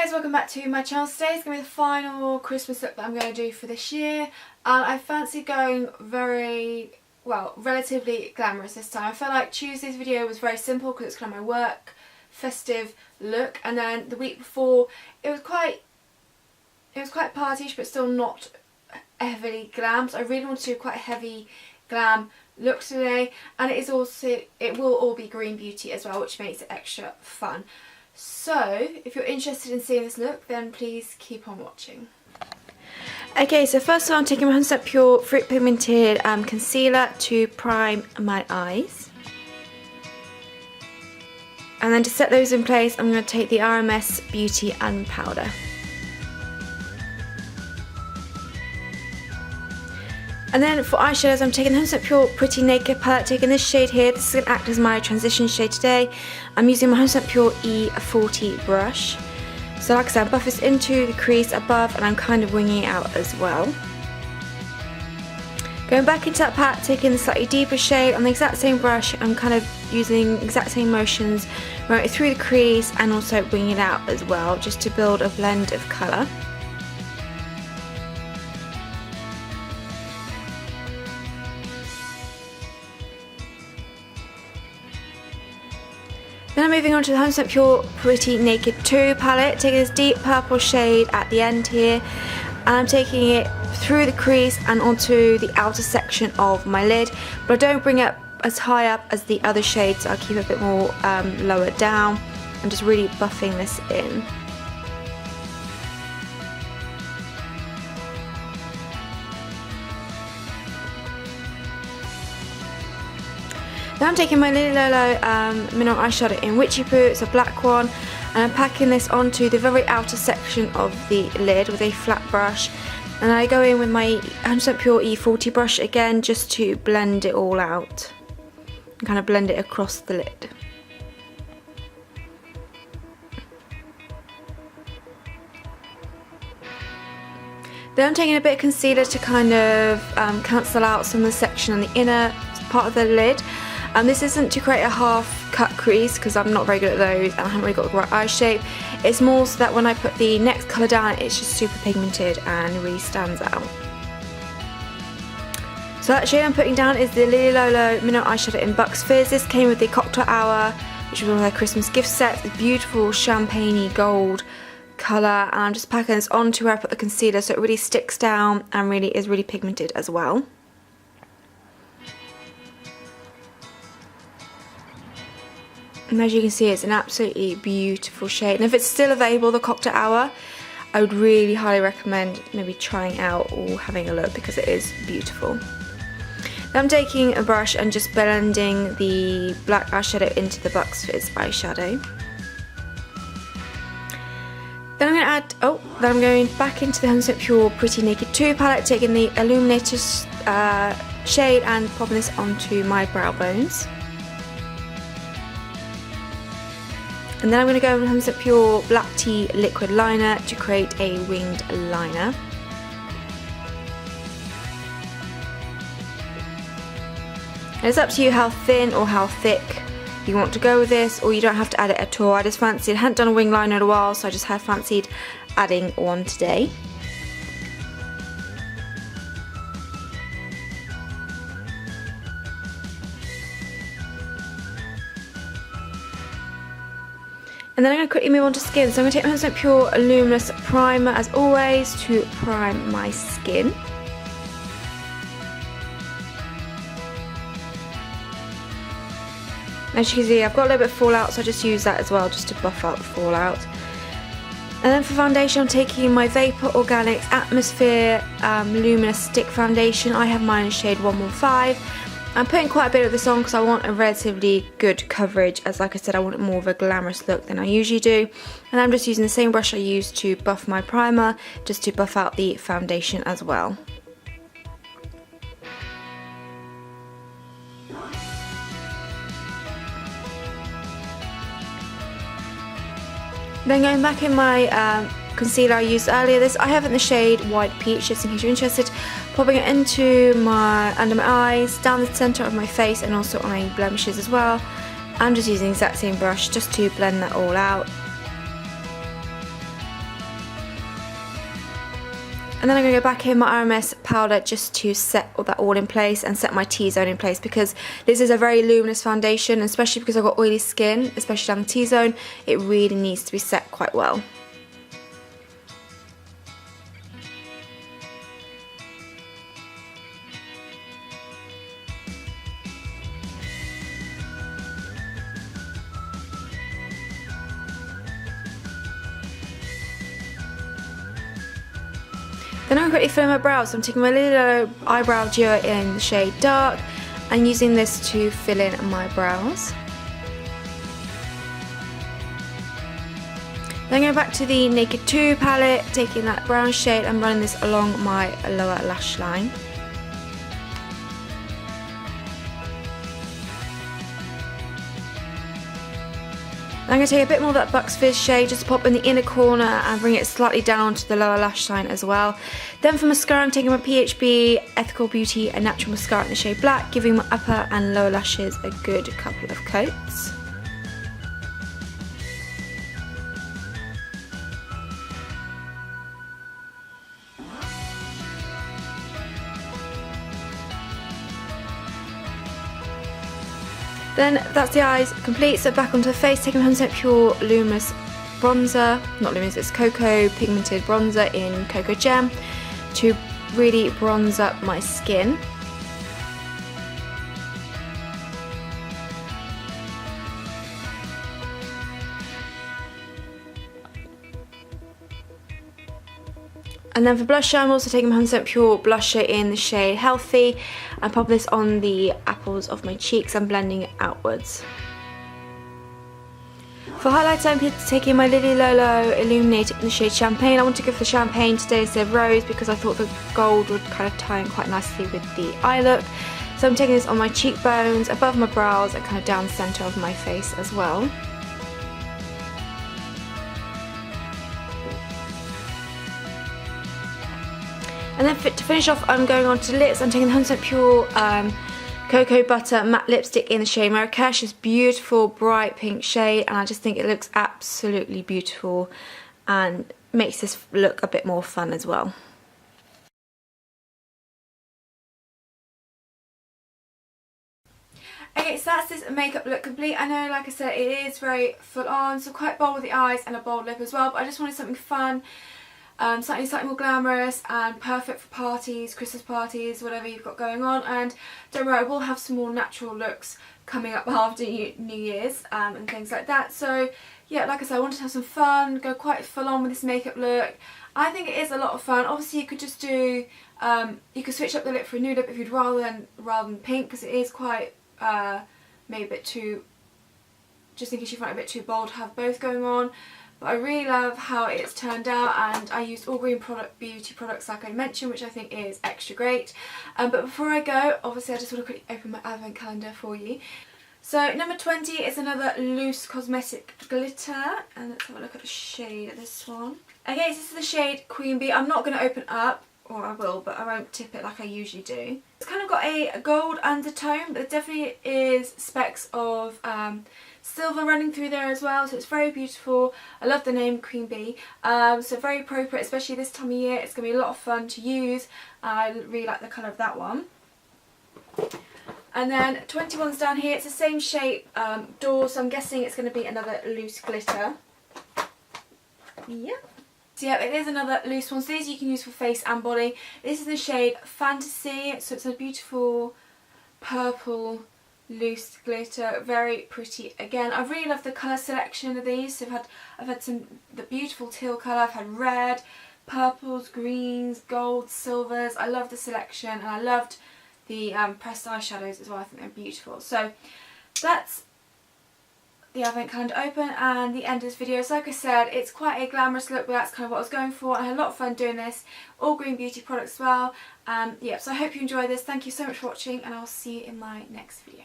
guys, welcome back to my channel. Today is going to be the final Christmas look that I'm going to do for this year. I fancy going relatively glamorous this time. I felt like Tuesday's video was very simple because it's kind of my work, festive look, and then the week before it was quite partyish but still not heavily glam. So I really want to do quite a heavy glam look today, and it will all be green beauty as well, which makes it extra fun. So if you're interested in seeing this look, then please keep on watching. Okay, so first of all, I'm taking my 100% Pure Fruit Pigmented concealer to prime my eyes. And then to set those in place, I'm going to take the RMS Beauty and Powder. And then for eyeshadows, I'm taking the 100% Pure Pretty Naked palette, taking this shade here. This is going to act as my transition shade today. I'm using my 100% Pure E40 brush. So like I said, I buff this into the crease above and I'm kind of winging it out as well. Going back into that palette, taking the slightly deeper shade on the exact same brush, I'm kind of using the exact same motions right through the crease and also winging it out as well, just to build a blend of colour. Then I'm moving on to the 100% Pure Pretty Naked 2 palette, taking this deep purple shade at the end here, and I'm taking it through the crease and onto the outer section of my lid, but I don't bring it as high up as the other shades. I'll keep it a bit more lower down and just really buffing this in. Now I'm taking my Lily Lolo mineral eyeshadow in Witchy Poo, it's a black one, and I'm packing this onto the very outer section of the lid with a flat brush, and I go in with my 100% Pure E40 brush again just to blend it all out and kind of blend it across the lid. Then I'm taking a bit of concealer to kind of cancel out some of the section on the inner part of the lid. This isn't to create a half cut crease because I'm not very good at those and I haven't really got the right eye shape. It's more so that when I put the next colour down, it's just super pigmented and really stands out. So that shade I'm putting down is the Lily Lolo Mineral Eyeshadow in Bucks Fizz. This came with the Cocktail Hour, which was one of their Christmas gift sets, the beautiful champagne-y gold colour, and I'm just packing this onto where I put the concealer so it really sticks down and really is really pigmented as well. And as you can see, it's an absolutely beautiful shade, and if it's still available, the Cocktail Hour, I would really highly recommend maybe trying out or having a look because it is beautiful. Now I'm taking a brush and just blending the black eyeshadow into the Bucks Fizz eyeshadow. Then I'm going back into the 100% Pure Pretty Naked 2 palette, taking the Illuminator shade and popping this onto my brow bones. And then I'm going to go with 100% Pure Black Tea Liquid Liner to create a winged liner. And it's up to you how thin or how thick you want to go with this, or you don't have to add it at all. I just fancied, I hadn't done a wing liner in a while, so I just had fancied adding one today. And then I'm going to quickly move on to skin. So I'm going to take my 100% Pure Luminous Primer as always to prime my skin. As you can see, I've got a little bit of fallout, so I just use that as well just to buff out the fallout. And then for foundation, I'm taking my Vapor Organics Atmosphere Luminous Stick Foundation. I have mine in shade 115. I'm putting quite a bit of this on because I want a relatively good coverage, as like I said, I want more of a glamorous look than I usually do. And I'm just using the same brush I used to buff my primer, just to buff out the foundation as well. Then going back in my concealer I used earlier, I have in the shade White Peach, just in case you're interested, popping it into under my eyes, down the centre of my face, and also on any blemishes as well. I'm just using the exact same brush just to blend that all out. And then I'm going to go back in my RMS powder just to set all that all in place and set my T-zone in place, because this is a very luminous foundation, especially because I've got oily skin, especially down the T-zone. It really needs to be set quite well. Then I'm quickly filling my brows, so I'm taking my little eyebrow duo in the shade Dark and using this to fill in my brows. Then going back to the Naked 2 palette, taking that brown shade and running this along my lower lash line. I'm going to take a bit more of that Bucks Fizz shade, just pop in the inner corner and bring it slightly down to the lower lash line as well. Then for mascara, I'm taking my PHB Ethical Beauty and Natural Mascara in the shade Black, giving my upper and lower lashes a good couple of coats. Then that's the eyes complete, so back onto the face, taking my 100% Pure Luminous Bronzer, not luminous, it's Cocoa Pigmented Bronzer in Cocoa Gem to really bronze up my skin. And then for blusher, I'm also taking my 100% Pure blusher in the shade Healthy and pop this on the apples of my cheeks and blending it outwards. For highlighter, I'm taking my Lily Lolo Illuminator in the shade Champagne. I want to go for the Champagne today instead of Rose because I thought the gold would kind of tie in quite nicely with the eye look. So I'm taking this on my cheekbones, above my brows and kind of down the centre of my face as well. And then to finish off, I'm going on to the lips. I'm taking the 100% Pure Cocoa Butter Matte Lipstick in the shade Marrakesh. This beautiful bright pink shade, and I just think it looks absolutely beautiful and makes this look a bit more fun as well. Okay, so that's this makeup look complete. I know, like I said, it is very full on, so quite bold with the eyes and a bold lip as well, but I just wanted something fun. Something slightly more glamorous and perfect for parties, Christmas parties, whatever you've got going on. And don't worry, I will have some more natural looks coming up after New Year's and things like that. So yeah, like I said, I wanted to have some fun, go quite full on with this makeup look. I think it is a lot of fun. Obviously you could just do, you could switch up the lip for a nude lip if you'd rather than pink, because it is quite maybe a bit too, just in case you find it a bit too bold to have both going on. But I really love how it's turned out, and I used all green beauty products like I mentioned, which I think is extra great. But before I go, obviously I just want to quickly open my advent calendar for you. So number 20 is another loose cosmetic glitter, and let's have a look at the shade of this one. Okay, so this is the shade Queen Bee. I'm not going to open it up, or I will, but I won't tip it like I usually do. It's kind of got a gold undertone, but there definitely is specks of silver running through there as well, so it's very beautiful. I love the name Queen Bee, so very appropriate, especially this time of year. It's going to be a lot of fun to use. I really like the colour of that one. And then 21's down here. It's the same shape door, so I'm guessing it's going to be another loose glitter. Yep. So yeah, it is another loose one. So these you can use for face and body. This is the shade Fantasy, so it's a beautiful purple loose glitter, very pretty. Again, I really love the colour selection of these. So I've had the beautiful teal colour. I've had red, purples, greens, golds, silvers. I love the selection, and I loved the pressed eyeshadows as well. I think they're beautiful. So that's the advent calendar open and the end of this video. So like I said, it's quite a glamorous look, but that's kind of what I was going for. I had a lot of fun doing this, all green beauty products as well. Yeah, so I hope you enjoyed this. Thank you so much for watching, and I'll see you in my next video.